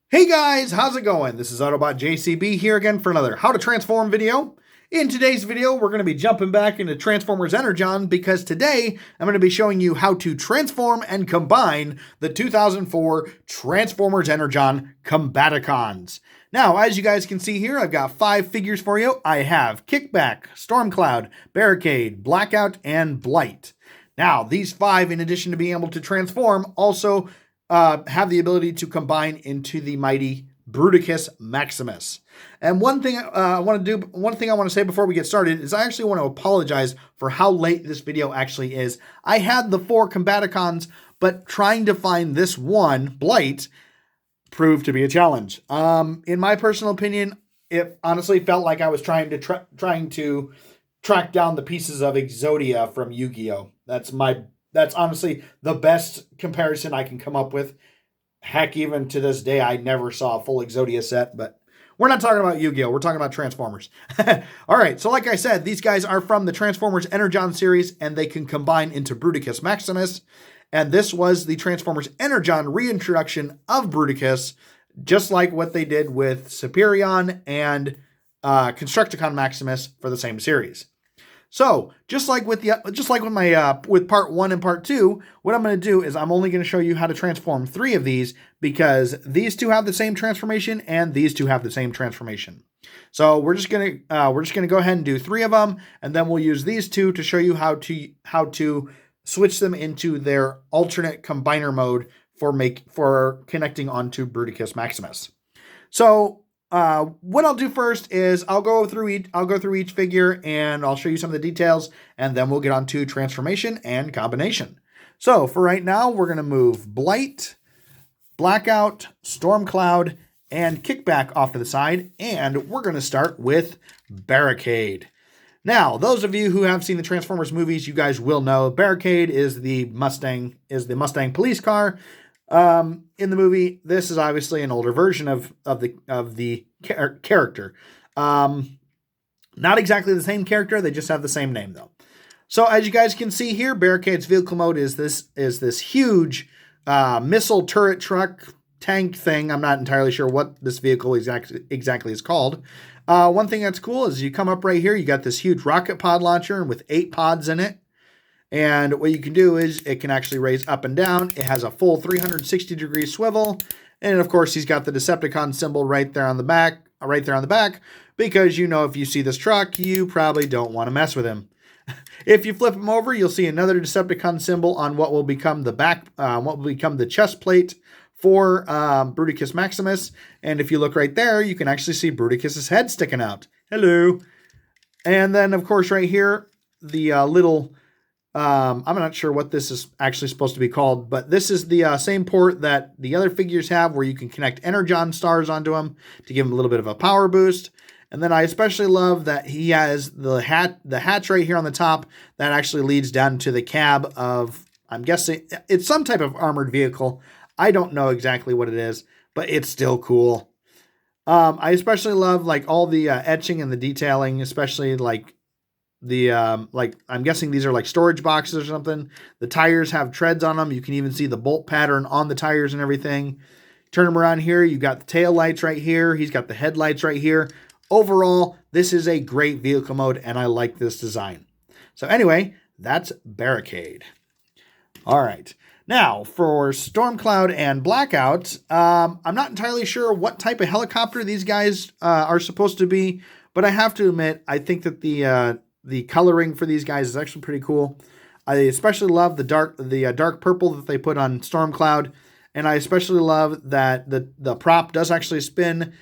Hey guys, how's it going? This is Autobot JCB here again for another How to Transform video. In today's video, we're going to be jumping back into Transformers Energon because today I'm going to be showing you how to transform and combine the 2004 Transformers Energon Combaticons. Now, as you guys can see here, I've got 5 figures for you. I have Kickback, Stormcloud, Barricade, Blackout, and Blight. Now, these 5, in addition to being able to transform, also have the ability to combine into the mighty Bruticus Maximus. And one thing I want to say before we get started is I actually want to apologize for how late this video actually is. I had the 4 Combaticons, but trying to find this one, Blight, proved to be a challenge. In my personal opinion, it honestly felt like I was trying to track down the pieces of Exodia from Yu-Gi-Oh! That's honestly the best comparison I can come up with. Heck, even to this day, I never saw a full Exodia set, but we're not talking about Yu-Gi-Oh! We're talking about Transformers. All right, so like I said, these guys are from the Transformers Energon series, and they can combine into Bruticus Maximus. And this was the Transformers Energon reintroduction of Bruticus, just like what they did with Superion and Constructicon Maximus for the same series. So, just like with part 1 and part 2, what I'm going to do is I'm only going to show you how to transform 3 of these because these 2 have the same transformation and these 2 have the same transformation. So, we're just going to go ahead and do 3 of them, and then we'll use these 2 to show you how to switch them into their alternate combiner mode for connecting onto Bruticus Maximus. So, what I'll do first is I'll go through each figure and I'll show you some of the details, and then we'll get on to transformation and combination. So for right now, we're going to move Blight, Blackout, Stormcloud, and Kickback off to the side, and we're going to start with Barricade. Now, those of you who have seen the Transformers movies, you guys will know Barricade is the Mustang police car. In the movie, this is obviously an older version of the character. Not exactly the same character, they just have the same name though. So as you guys can see here, Barricade's vehicle mode is this huge missile turret truck tank thing. I'm not entirely sure what this vehicle exactly is called. One thing that's cool is you come up right here, you got this huge rocket pod launcher with 8 pods in it. And what you can do is it can actually raise up and down. It has a full 360-degree swivel. And of course, he's got the Decepticon symbol right there on the back, because you know if you see this truck, you probably don't want to mess with him. If you flip him over, you'll see another Decepticon symbol on what will become the chest plate for Bruticus Maximus. And if you look right there, you can actually see Bruticus's head sticking out. Hello. And then, of course, right here, the little... I'm not sure what this is actually supposed to be called, but this is the same port that the other figures have where you can connect Energon stars onto them to give them a little bit of a power boost. And then I especially love that he has the hatch right here on the top that actually leads down to the cab of, I'm guessing, it's some type of armored vehicle. I don't know exactly what it is, but it's still cool. I especially love like all the etching and the detailing, especially like I'm guessing these are like storage boxes or something. The tires have treads on them. You can even see the bolt pattern on the tires and everything. Turn them around here. You've got the tail lights right here. He's got the headlights right here. Overall, this is a great vehicle mode, and I like this design. So anyway, that's Barricade. All right. Now, for Stormcloud and Blackout, I'm not entirely sure what type of helicopter these guys are supposed to be, but I have to admit, I think that the coloring for these guys is actually pretty cool. I especially love the dark purple that they put on Stormcloud, and I especially love that the prop does actually spin.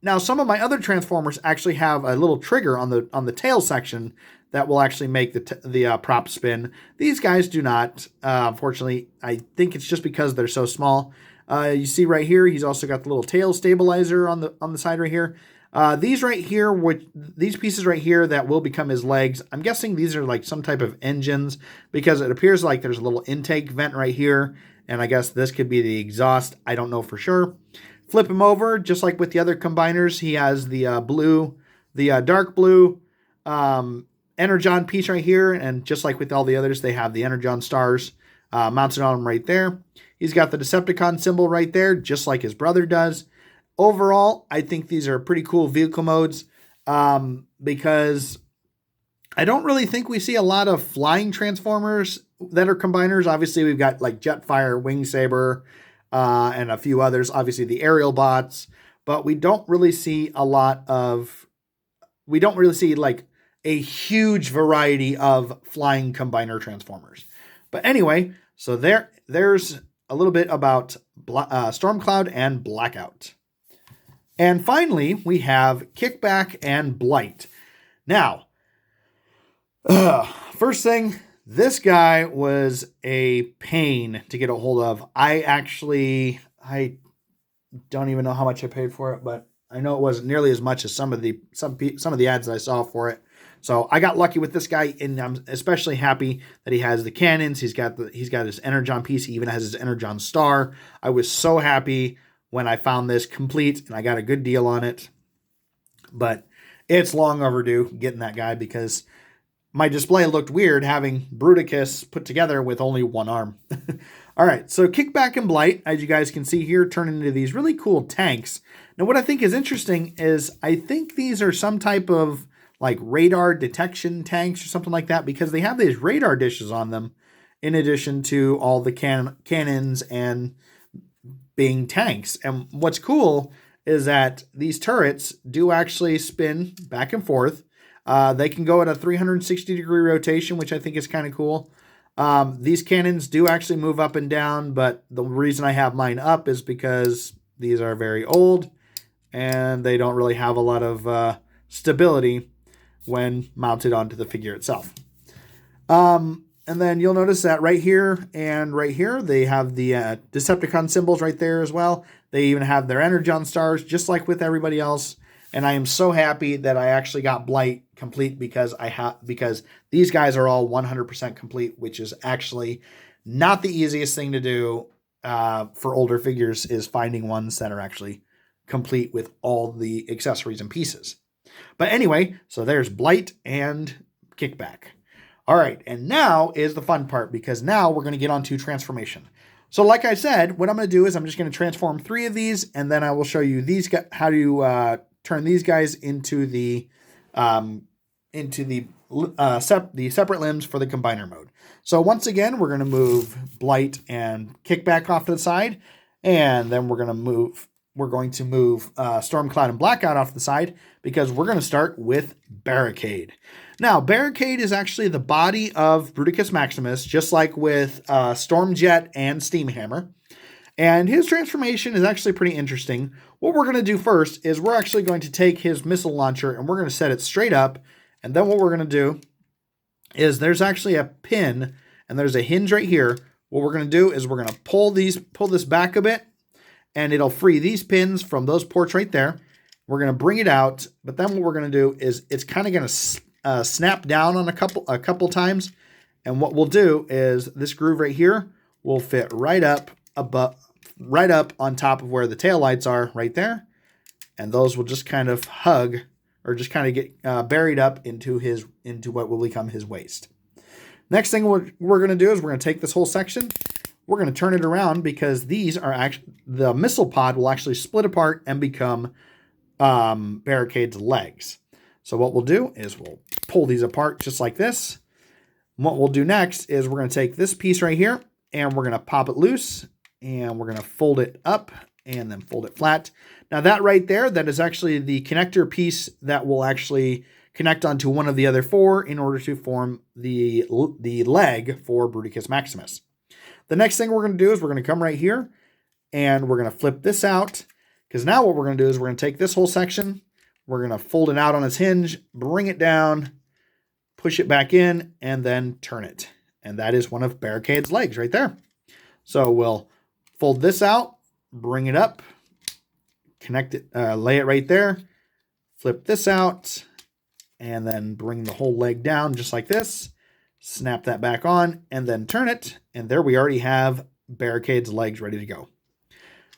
Now, some of my other Transformers actually have a little trigger on the tail section that will actually make the prop spin. These guys do not. Unfortunately, I think it's just because they're so small. You see right here, he's also got the little tail stabilizer on the side right here. These pieces right here that will become his legs, I'm guessing these are like some type of engines because it appears like there's a little intake vent right here, and I guess this could be the exhaust. I don't know for sure. Flip him over, just like with the other combiners, he has the dark blue Energon piece right here, and just like with all the others, they have the Energon stars mounted on him right there. He's got the Decepticon symbol right there, just like his brother does. Overall, I think these are pretty cool vehicle modes because I don't really think we see a lot of flying Transformers that are combiners. Obviously, we've got like Jetfire, Wing Saber, and a few others. Obviously, the aerial bots, but we don't really see like a huge variety of flying combiner Transformers. But anyway, so there's a little bit about Stormcloud and Blackout. And finally, we have Kickback and Blight. Now, first thing, this guy was a pain to get a hold of. I don't even know how much I paid for it, but I know it wasn't nearly as much as some of the ads that I saw for it. So I got lucky with this guy, and I'm especially happy that he has the cannons. He's got his Energon piece. He even has his Energon star. I was so happy when I found this complete, and I got a good deal on it. But it's long overdue getting that guy because my display looked weird having Bruticus put together with only one arm. All right, so Kickback and Blight, as you guys can see here, turn into these really cool tanks. Now, what I think is interesting is I think these are some type of like radar detection tanks or something like that because they have these radar dishes on them in addition to all the cannons and being tanks. And what's cool is that these turrets do actually spin back and forth. They can go at a 360-degree rotation, which I think is kind of cool. These cannons do actually move up and down, but the reason I have mine up is because these are very old and they don't really have a lot of stability when mounted onto the figure itself. And then you'll notice that right here and right here, they have the Decepticon symbols right there as well. They even have their Energon stars, just like with everybody else. And I am so happy that I actually got Blight complete because these guys are all 100% complete, which is actually not the easiest thing to do for older figures, is finding ones that are actually complete with all the accessories and pieces. But anyway, so there's Blight and Kickback. All right, and now is the fun part because now we're going to get on to transformation. So like I said, what I'm going to do is I'm just going to transform 3 of these, and then I will show you how to turn these guys into the separate limbs for the combiner mode. So once again, we're going to move Blight and Kickback off to the side, and then we're going to move Stormcloud and Blackout off to the side because we're going to start with Barricade. Now, Barricade is actually the body of Bruticus Maximus, just like with Stormjet and Steamhammer. And his transformation is actually pretty interesting. What we're going to do first is we're actually going to take his missile launcher and we're going to set it straight up. And then what we're going to do is there's actually a pin and there's a hinge right here. What we're going to do is we're going to pull this back a bit, and it'll free these pins from those ports right there. We're going to bring it out, but then what we're going to do is it's kind of going to snap down on a couple times. And what we'll do is this groove right here will fit right up on top of where the taillights are right there. And those will just kind of hug or just kind of get buried up into what will become his waist. Next thing we're going to do is we're going to take this whole section. We're going to turn it around because these are actually, the missile pod will actually split apart and become Barricade's legs. So what we'll do is we'll pull these apart just like this. And what we'll do next is we're going to take this piece right here and we're going to pop it loose and we're going to fold it up and then fold it flat. Now that right there, that is actually the connector piece that will actually connect onto one of the other 4 in order to form the leg for Bruticus Maximus. The next thing we're going to do is we're going to come right here and we're going to flip this out, because now what we're going to do is we're going to take this whole section, we're going to fold it out on its hinge, bring it down, push it back in, and then turn it. And that is one of Barricade's legs right there. So we'll fold this out, bring it up, connect it, lay it right there, flip this out, and then bring the whole leg down just like this, snap that back on, and then turn it. And there we already have Barricade's legs ready to go.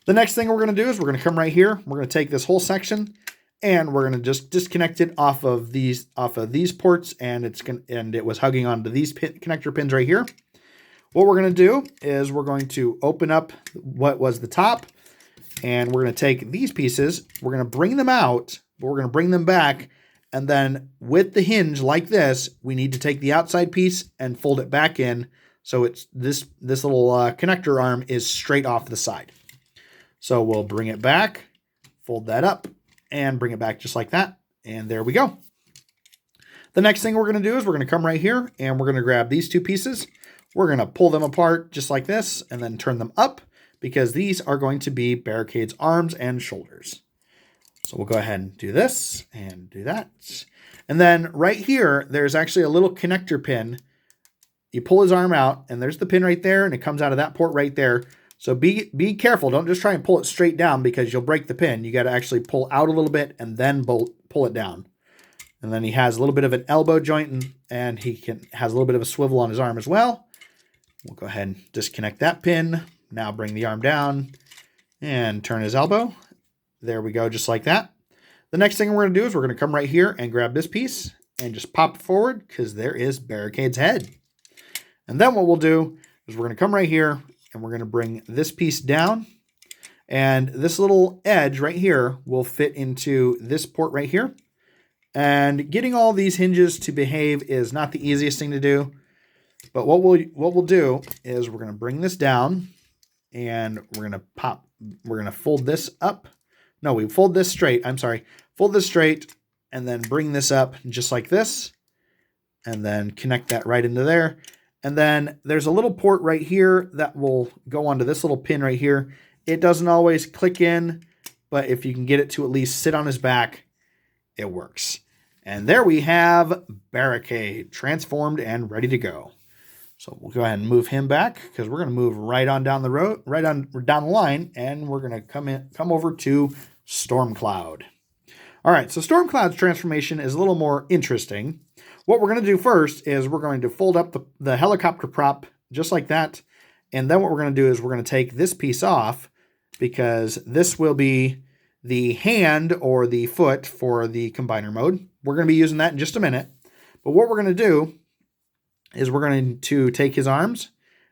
The next thing we're going to do is we're going to come right here. We're going to take this whole section and we're going to just disconnect it off of these ports, and it was hugging onto these connector pins right here. what we're going to do is we're going to open up what was the top, and we're going to take these pieces, we're going to bring them out, but we're going to bring them back, and then with the hinge like this, we need to take the outside piece and fold it back in, so it's this little connector arm is straight off the side. So we'll bring it back, fold that up, and bring it back just like that, and there we go. The next thing we're going to do is we're going to come right here, and we're going to grab these two pieces. We're going to pull them apart just like this, and then turn them up, because these are going to be Barricade's arms and shoulders. So we'll go ahead and do this and do that. And then right here, there's actually a little connector pin. You pull his arm out, and there's the pin right there, and it comes out of that port right there. So be careful. Don't just try and pull it straight down, because you'll break the pin. You got to actually pull out a little bit and then pull it down. And then he has a little bit of an elbow joint, and he has a little bit of a swivel on his arm as well. We'll go ahead and disconnect that pin. Now bring the arm down and turn his elbow. There we go, just like that. The next thing we're going to do is we're going to come right here and grab this piece and just pop it forward, because there is Barricade's head. And then what we'll do is we're going to come right here and we're going to bring this piece down. And this little edge right here will fit into this port right here. And getting all these hinges to behave is not the easiest thing to do. But what we'll do is we're going to bring this down, and we're going to fold this up. No, we fold this straight. I'm sorry. Fold this straight and then bring this up just like this, and then connect that right into there. And then there's a little port right here that will go onto this little pin right here. It doesn't always click in, but if you can get it to at least sit on his back, it works. And there we have Barricade transformed and ready to go. So we'll go ahead and move him back, because we're going to move right on down the road, right on down the line, and we're going to come over to Stormcloud. All right, so Stormcloud's transformation is a little more interesting. What we're going to do first is we're going to fold up the helicopter prop just like that, and then what we're going to do is we're going to take this piece off, because this will be the hand or the foot for the combiner mode. We're going to be using that in just a minute, but what we're going to do is we're going to take his arms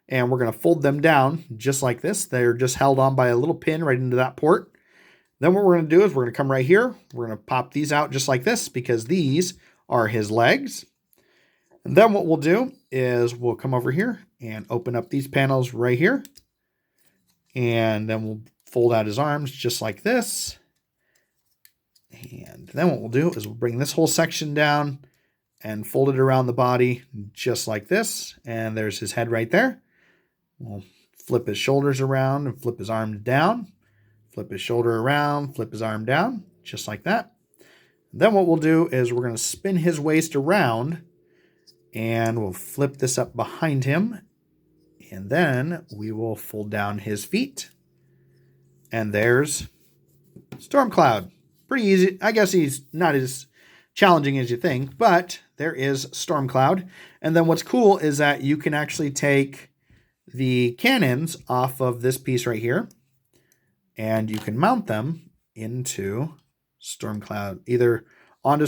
and we're going to fold them down just like this. They're just held on by a little pin right into that port. Then what we're going to do is we're going to come right here. We're going to pop these out just like this, because these are his legs. And then what we'll do is we'll come over here and open up these panels right here. And then we'll fold out his arms just like this. And then what we'll do is we'll bring this whole section down and fold it around the body just like this. And there's his head right there. We'll flip his shoulders around and flip his arms down. Flip his shoulder around, flip his arm down, just like that. And then what we'll do is we're going to spin his waist around, and we'll flip this up behind him. And then we will fold down his feet. And there's Stormcloud. Pretty easy. I guess he's not as challenging as you think, but there is Stormcloud. And then what's cool is that you can actually take the cannons off of this piece right here, and you can mount them into Stormcloud, either onto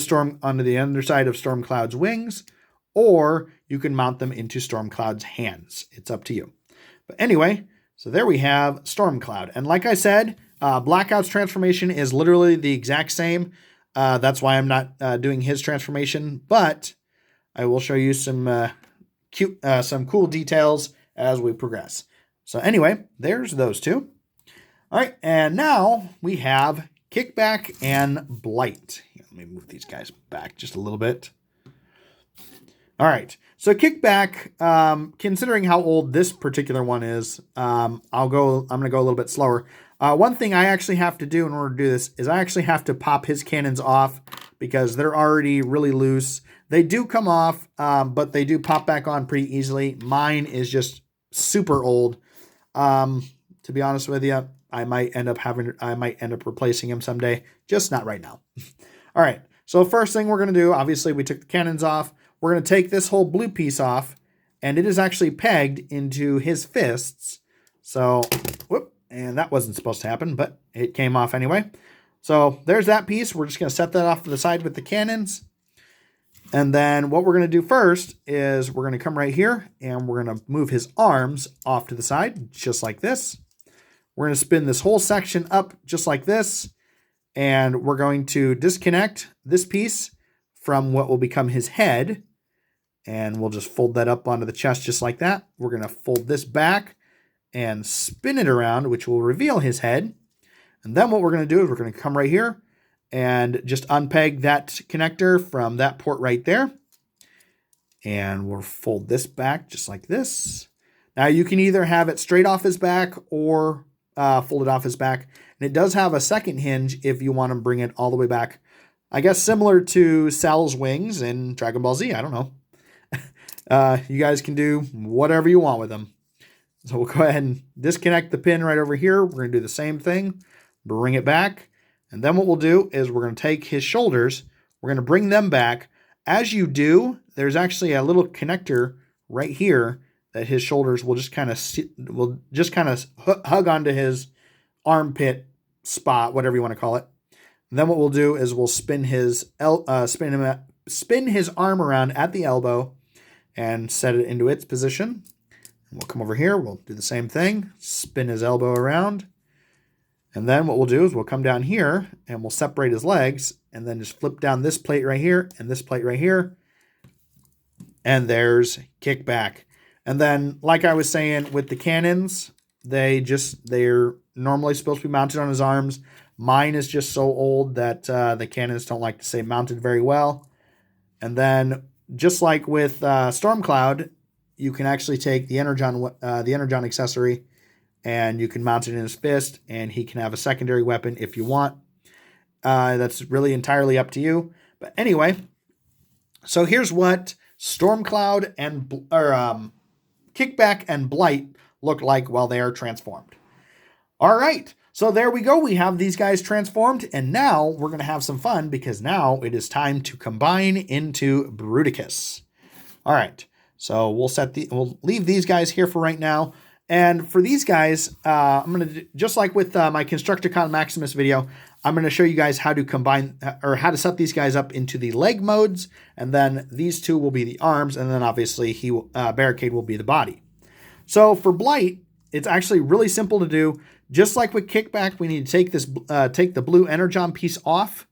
the underside of Stormcloud's wings, or you can mount them into Stormcloud's hands. It's up to you. But anyway, so there we have Stormcloud. And like I said, Blackout's transformation is literally the exact same. That's why I'm not doing his transformation, but I will show you some cool details as we progress. So anyway, there's those two. All right, and now we have Kickback and Blight. Here, let me move these guys back just a little bit. All right, so Kickback, considering how old this particular one is, I'm going to go a little bit slower. One thing I actually have to do in order to do this is I actually have to pop his cannons off, because they're already really loose. They do come off, but they do pop back on pretty easily. Mine is just super old. To be honest with you, I might end up replacing him someday, just not right now. All right, so first thing we're going to do, obviously we took the cannons off. We're going to take this whole blue piece off, and it is actually pegged into his fists. So, whoop, and that wasn't supposed to happen, but it came off anyway. So there's that piece. We're just going to set that off to the side with the cannons. And then what we're going to do first is we're going to come right here and we're going to move his arms off to the side, just like this. We're going to spin this whole section up just like this. And we're going to disconnect this piece from what will become his head. And we'll just fold that up onto the chest just like that. We're going to fold this back and spin it around, which will reveal his head. And then what we're going to do is we're going to come right here and just unpeg that connector from that port right there. And we'll fold this back just like this. Now you can either have it straight off his back or fold it off his back. And it does have a second hinge if you want to bring it all the way back. I guess similar to Cell's wings in Dragon Ball Z. I don't know. You guys can do whatever you want with them. So we'll go ahead and disconnect the pin right over here. We're going to do the same thing. Bring it back. And then what we'll do is we're going to take his shoulders. We're going to bring them back. As you do, there's actually a little connector right here that his shoulders will just kind of hug onto his armpit spot, whatever you want to call it. And then what we'll do is we'll spin his arm around at the elbow and set it into its position. And we'll come over here. We'll do the same thing. Spin his elbow around. And then what we'll do is we'll come down here and we'll separate his legs and then just flip down this plate right here and this plate right here. And there's kickback. And then, like I was saying with the cannons, they're normally supposed to be mounted on his arms. Mine is just so old that the cannons don't like to stay mounted very well. And then, just like with Stormcloud, you can actually take the Energon accessory and you can mount it in his fist, and he can have a secondary weapon if you want. That's really entirely up to you. But anyway, so here's what Stormcloud and Kickback and Blight look like while they are transformed. All right, so there we go. We have these guys transformed, and now we're going to have some fun because now it is time to combine into Bruticus. All right, so we'll leave these guys here for right now. And for these guys, I'm going to, just like with my Constructicon Maximus video, I'm going to show you guys how to combine or how to set these guys up into the leg modes. And then these two will be the arms. And then obviously Barricade will be the body. So for Blight, it's actually really simple to do. Just like with Kickback, we need to take the blue Energon piece off.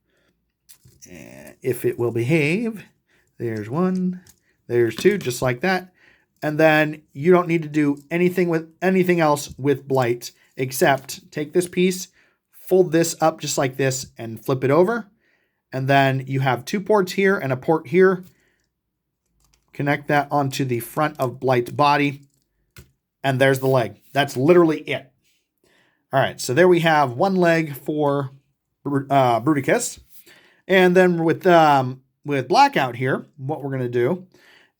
If it will behave. There's one. There's two, just like that. And then you don't need to do anything else with Blight except take this piece, fold this up just like this, and flip it over. And then you have two ports here and a port here. Connect that onto the front of Blight's body. And there's the leg. That's literally it. All right, so there we have one leg for Bruticus. And then with Blackout here, what we're going to do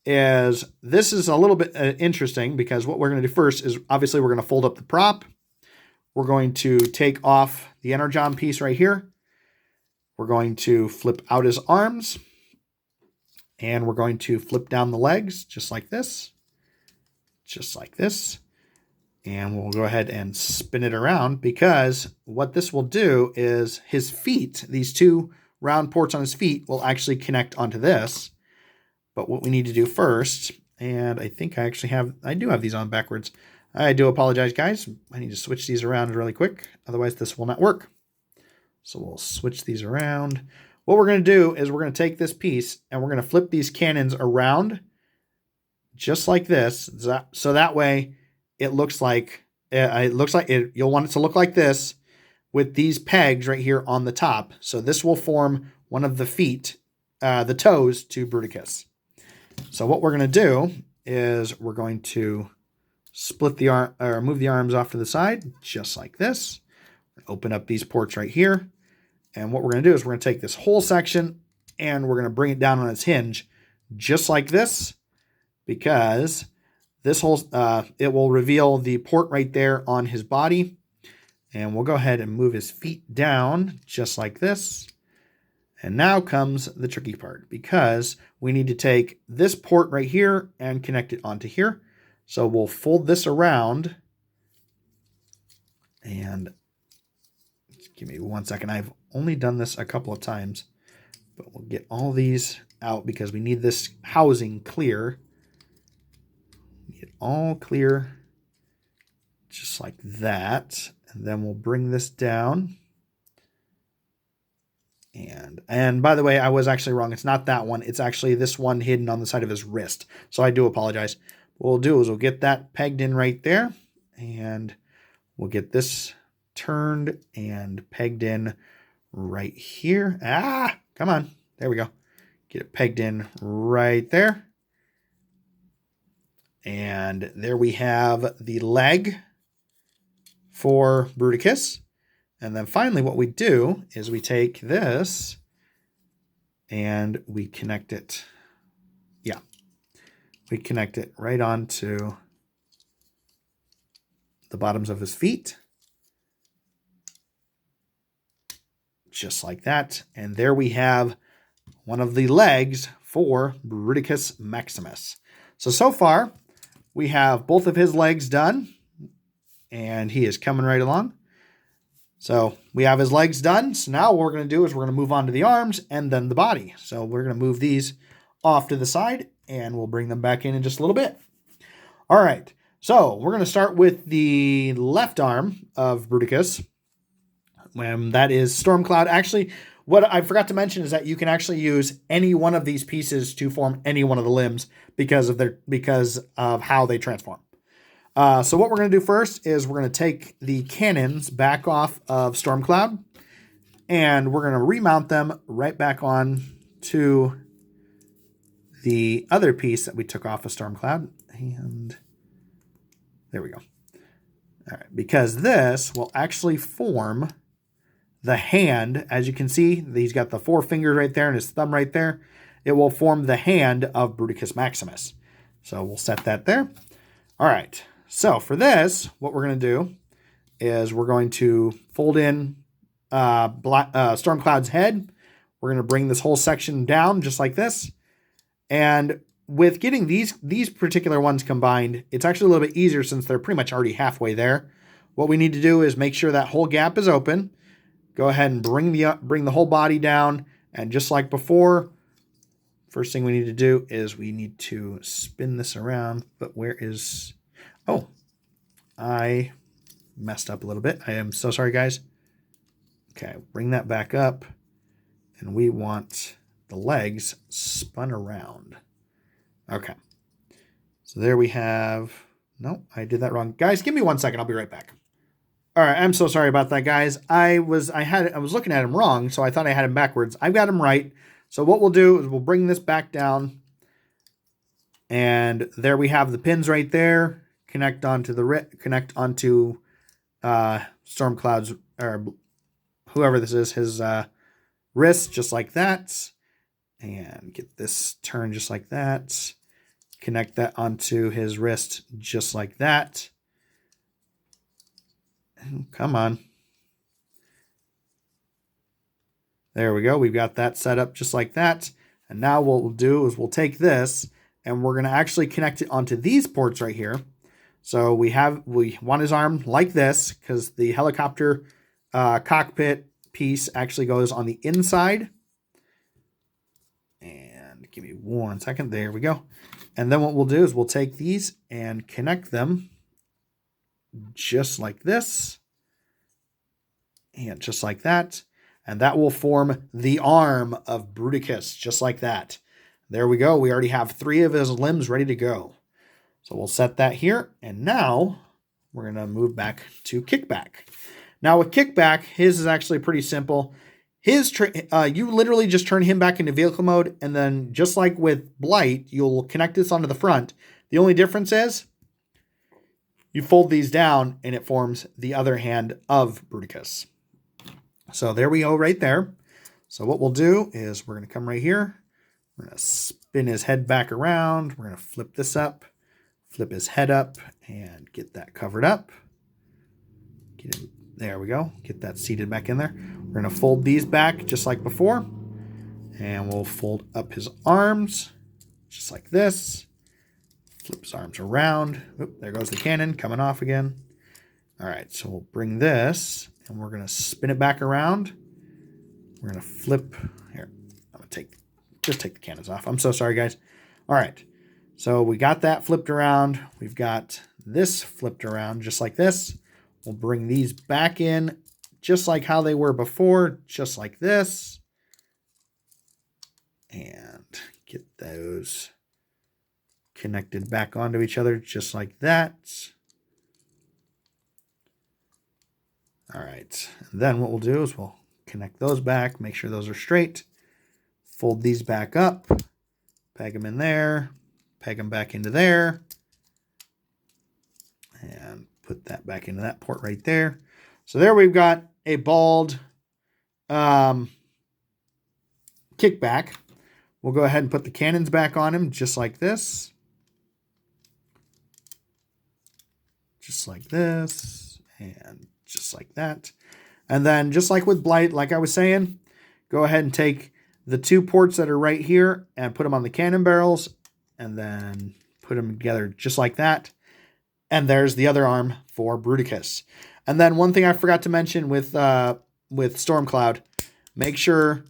is this is a little bit interesting because what we're going to do first is obviously we're going to fold up the prop. We're going to take off the Energon piece right here. We're going to flip out his arms. And we're going to flip down the legs just like this. Just like this. And we'll go ahead and spin it around because what this will do is his feet, these two round ports on his feet, will actually connect onto this. But what we need to do first, and I think I do have these on backwards. I do apologize, guys. I need to switch these around really quick. Otherwise, this will not work. So we'll switch these around. What we're going to do is we're going to take this piece and we're going to flip these cannons around just like this. So that way it looks like you'll want it to look like this with these pegs right here on the top. So this will form one of the feet, the toes to Bruticus. So what we're going to do is we're going to split the arm or move the arms off to the side, just like this. Open up these ports right here. And what we're going to do is we're going to take this whole section and we're going to bring it down on its hinge, just like this, because this whole, it will reveal the port right there on his body. And we'll go ahead and move his feet down just like this. And now comes the tricky part because we need to take this port right here and connect it onto here. So we'll fold this around and give me 1 second. I've only done this a couple of times, But we'll get all these out because we need this housing clear. Get all clear, just like that. And then we'll bring this down. And by the way, I was actually wrong. It's not that one. It's actually this one hidden on the side of his wrist. So I do apologize. What we'll do is we'll get that pegged in right there. And we'll get this turned and pegged in right here. Ah, come on. There we go. Get it pegged in right there. And there we have the leg for Bruticus. And then finally what we do is we take this and we connect it. Yeah. We connect it right onto the bottoms of his feet. Just like that. And there we have one of the legs for Bruticus Maximus. So far, we have both of his legs done. And he is coming right along. So we have his legs done. So now what we're going to do is we're going to move on to the arms and then the body. So we're going to move these off to the side and we'll bring them back in just a little bit. All right. So we're going to start with the left arm of Bruticus. That is Stormcloud. Actually, what I forgot to mention is that you can actually use any one of these pieces to form any one of the limbs because of how they transform. So what we're going to do first is we're going to take the cannons back off of Stormcloud and we're going to remount them right back on to the other piece that we took off of Stormcloud. And there we go. All right, because this will actually form the hand. As you can see, he's got the 4 fingers right there and his thumb right there. It will form the hand of Bruticus Maximus. So we'll set that there. All right. So for this, what we're going to do is we're going to fold in Stormcloud's head. We're going to bring this whole section down just like this. And with getting these particular ones combined, it's actually a little bit easier since they're pretty much already halfway there. What we need to do is make sure that whole gap is open. Go ahead and bring the whole body down. And just like before, first thing we need to do is we need to spin this around. But where is... Oh, I messed up a little bit. I am so sorry, guys. Okay, bring that back up. And we want the legs spun around. Okay. So there we have... No, I did that wrong. Guys, give me 1 second. I'll be right back. All right, I'm so sorry about that, guys. I was looking at him wrong, so I thought I had him backwards. I've got him right. So what we'll do is we'll bring this back down. And there we have the pins right there. Connect onto Stormcloud's, or whoever this is, his wrist, just like that. And get this turned just like that. Connect that onto his wrist just like that. Come on. There we go. We've got that set up just like that. And now what we'll do is we'll take this and we're going to actually connect it onto these ports right here. So we want his arm like this because the helicopter cockpit piece actually goes on the inside. And give me 1 second. There we go. And then what we'll do is we'll take these and connect them just like this. And just like that. And that will form the arm of Bruticus, just like that. There we go. We already have 3 of his limbs ready to go. So we'll set that here. And now we're going to move back to Kickback. Now with Kickback, his is actually pretty simple. You literally just turn him back into vehicle mode. And then just like with Blight, you'll connect this onto the front. The only difference is you fold these down and it forms the other hand of Bruticus. So there we go right there. So what we'll do is we're going to come right here. We're going to spin his head back around. We're going to flip this up, flip his head up, and get that covered up. There we go. Get that seated back in there. We're going to fold these back just like before. And we'll fold up his arms just like this. Flip his arms around. Oop, there goes the cannon coming off again. All right, so we'll bring this and we're going to spin it back around. We're going to flip. Here, I'm going to just take the cannons off. I'm so sorry, guys. All right. So we got that flipped around. We've got this flipped around just like this. We'll bring these back in just like how they were before, just like this. And get those connected back onto each other just like that. All right. And then what we'll do is we'll connect those back, make sure those are straight. Fold these back up, peg them in there, peg them back into there, and put that back into that port right there. So there we've got a bald kickback. We'll go ahead and put the cannons back on him just like this. Just like this, and just like that. And then just like with Blight, like I was saying, go ahead and take the two ports that are right here and put them on the cannon barrels, and then put them together just like that. And there's the other arm for Bruticus. And then one thing I forgot to mention with Stormcloud, make sure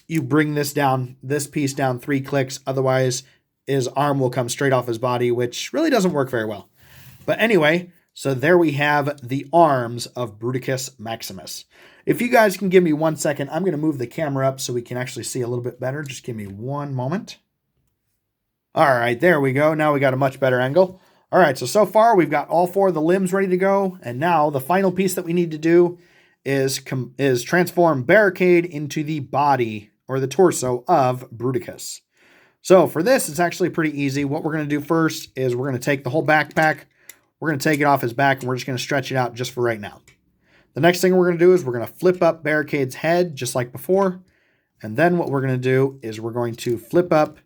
you bring this piece down 3 clicks. Otherwise, his arm will come straight off his body, which really doesn't work very well. But anyway, so there we have the arms of Bruticus Maximus. If you guys can give me 1 second, I'm going to move the camera up so we can actually see a little bit better. Just give me 1 moment. All right, there we go. Now we got a much better angle. All right, so far we've got all 4 of the limbs ready to go. And now the final piece that we need to do is transform Barricade into the body or the torso of Bruticus. So for this, it's actually pretty easy. What we're going to do first is we're going to take the whole backpack. We're going to take it off his back, and we're just going to stretch it out just for right now. The next thing we're going to do is we're going to flip up Barricade's head just like before. And then what we're going to do is we're going to flip up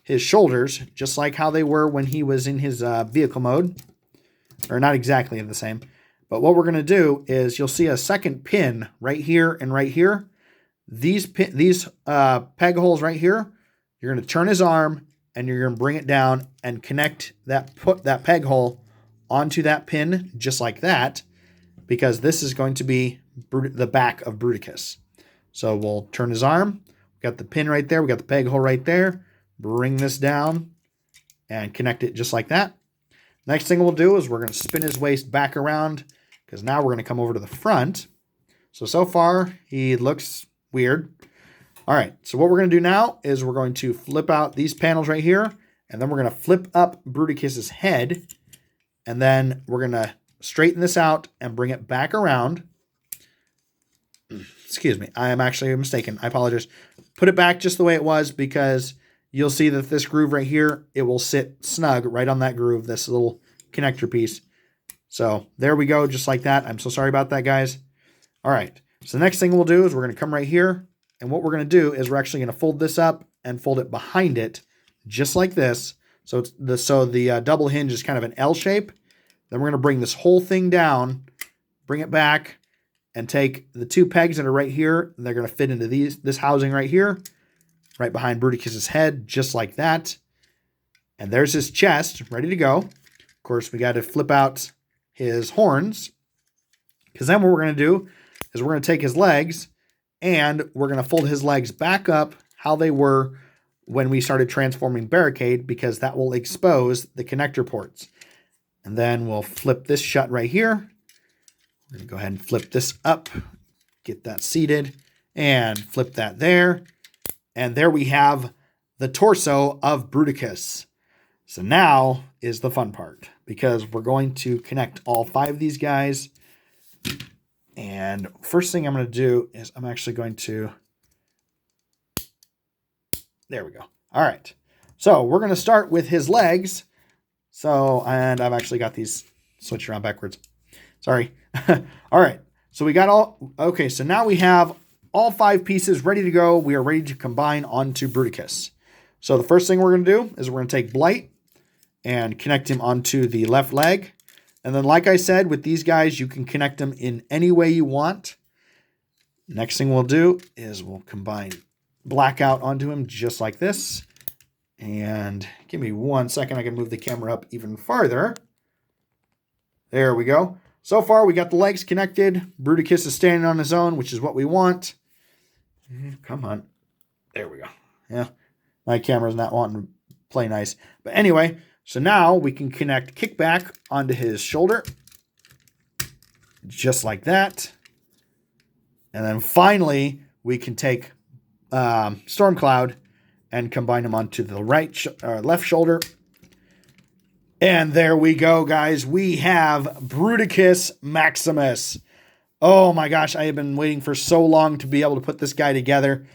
his shoulders just like how they were when he was in his vehicle mode. Or not exactly the same. But what we're going to do is you'll see a second pin right here and right here. These peg holes right here, you're going to turn his arm and you're going to bring it down and connect that peg hole onto that pin just like that, because this is going to be the back of Bruticus. So we'll turn his arm. We got the pin right there. We got the peg hole right there. Bring this down and connect it just like that. Next thing we'll do is we're going to spin his waist back around, because now we're going to come over to the front. So far he looks weird. All right, so what we're going to do now is we're going to flip out these panels right here, and then we're going to flip up Bruticus's head, and then we're going to straighten this out and bring it back around. Excuse me, I am actually mistaken. I apologize. Put it back just the way it was, because you'll see that this groove right here, it will sit snug right on that groove, this little connector piece. So there we go, just like that. I'm so sorry about that, guys. All right, so the next thing we'll do is we're going to come right here, and what we're going to do is we're actually going to fold this up and fold it behind it, just like this. So the double hinge is kind of an L shape. Then we're going to bring this whole thing down, bring it back, and take the 2 pegs that are right here. And they're going to fit into this housing right here, right behind Bruticus's head, just like that. And there's his chest, ready to go. Of course, we got to flip out his horns, because then what we're going to do is we're going to take his legs, and we're going to fold his legs back up how they were when we started transforming Barricade, because that will expose the connector ports. And then we'll flip this shut right here. We're going to go ahead and flip this up, get that seated, and flip that there. And there we have the torso of Bruticus. So now is the fun part, because we're going to connect all 5 of these guys. And first thing I'm going to do is I'm actually going to... There we go. All right. So we're going to start with his legs. And I've actually got these switched around backwards. Sorry. All right. So we got all... Okay, so now we have all 5 pieces ready to go. We are ready to combine onto Bruticus. So the first thing we're going to do is we're going to take Blight and connect him onto the left leg. And then, like I said, with these guys, you can connect them in any way you want. Next thing we'll do is we'll combine Blackout onto him just like this. And give me 1 second. I can move the camera up even farther. There we go. So far, we got the legs connected. Bruticus is standing on his own, which is what we want. Come on. There we go. Yeah, my camera's not wanting to play nice. But anyway, so now we can connect Kickback onto his shoulder. Just like that. And then finally, we can take Stormcloud and combine them onto the left shoulder. And there we go, guys. We have Bruticus Maximus. Oh my gosh, I have been waiting for so long to be able to put this guy together.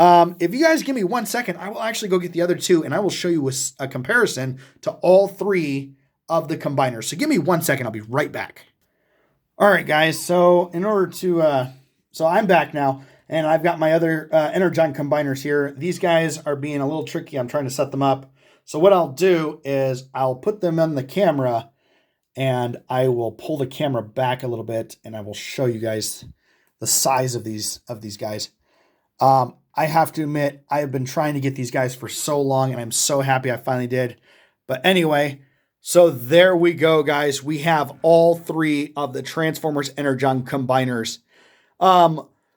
If you guys give me 1 second, I will actually go get the other two, and I will show you a comparison to all three of the combiners. So give me 1 second. I'll be right back. All right, guys. So in order to, so I'm back now, and I've got my other Energon combiners here. These guys are being a little tricky. I'm trying to set them up. So what I'll do is I'll put them on the camera, and I will pull the camera back a little bit, and I will show you guys the size of these guys. I have to admit, I have been trying to get these guys for so long, and I'm so happy I finally did. But anyway, so there we go, guys. We have all three of the Transformers Energon combiners.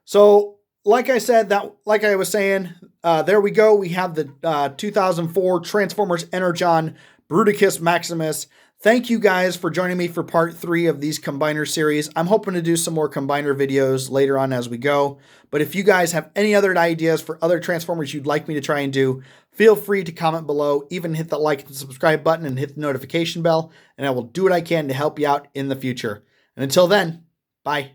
So like I said, like I was saying, there we go. We have the 2004 Transformers Energon Bruticus Maximus. Thank you guys for joining me for part 3 of these combiner series. I'm hoping to do some more combiner videos later on as we go. But if you guys have any other ideas for other Transformers you'd like me to try and do, feel free to comment below. Even hit the like and subscribe button and hit the notification bell. And I will do what I can to help you out in the future. And until then, bye.